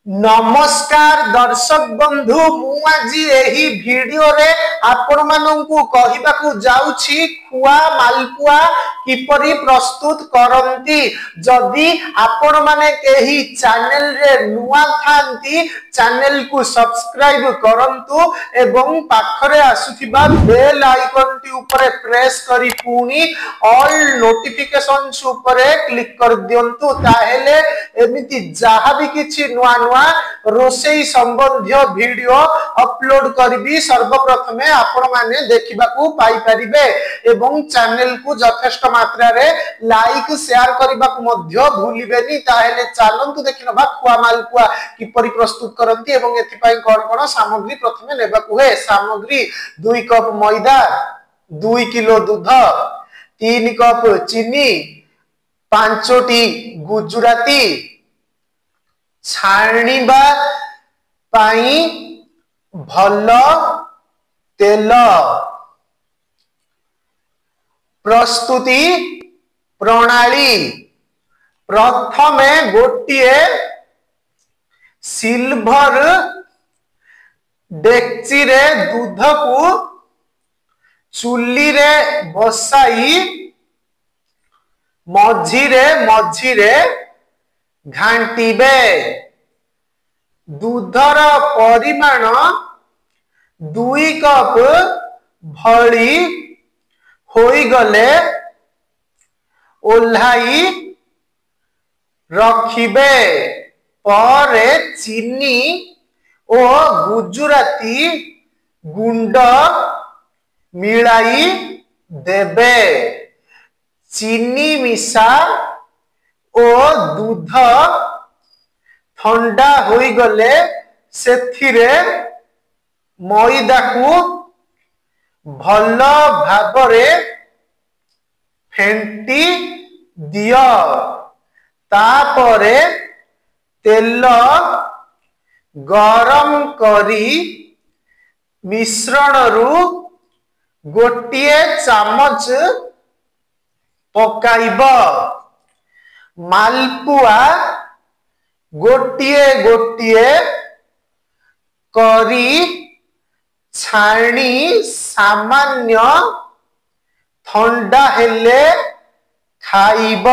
नमस्कार दर्शक बंधु मु आज एही वीडियो रे आपण माननकु कहिबाकू जाउछि खुआ मालपुआ किपरि प्रस्तुत करंती। जदि आपण माने केही चैनल रे नुआ थांती चैनल को सब्सक्राइब करंतु एवं पाखरे आसुथिबा बेल आइकन टी ऊपर प्रेस करी पुनी ऑल नोटिफिकेशंस ऊपर क्लिक कर दियंतु ताहेले एमिति जहा भी किछि नुआ नुआ रोसई संबंधी वीडियो अपलोड करबी सर्वप्रथमे आपण माने देखिबाकू पाई परिबे एवं चैनल को यथेष्ट मात्रा रे लाइक शेयर करबाकू मध्य भूलिबेनी। ताहेले चलंतु देखिनबा खुआ मालपुआ किपरि प्रस्तुत करंती एवं एथि पई कोन सामग्री प्रथमे नेबाकू हे। सामग्री 2 कप मैदा, 2 किलो दूध, 3 कप चीनी, 5टी गुजराती, छाणीबा पाई भल तेल। प्रस्तुति प्रणाली प्रथमे गोटिए सिल्वर डेक्ची रे दूध को चुली रे बसाई मझिरे घांटीबे। दूधर परिमाण 2 कप भली होई गले ओल्हाई रखिबे। परे चीनी ओ गुजराती गुंड मिलाई देबे। चीनी मिसा ओ दूध ठंडा होई गले सेथिरे मैदा को भल भाबरे फेंटी दियो। तापरे तेल गरम करी मिश्रण रु गोटिए चामच पकाइब। मालपुआ गोटिए करी छाणी सामान्य ठंडा हेले खाइब।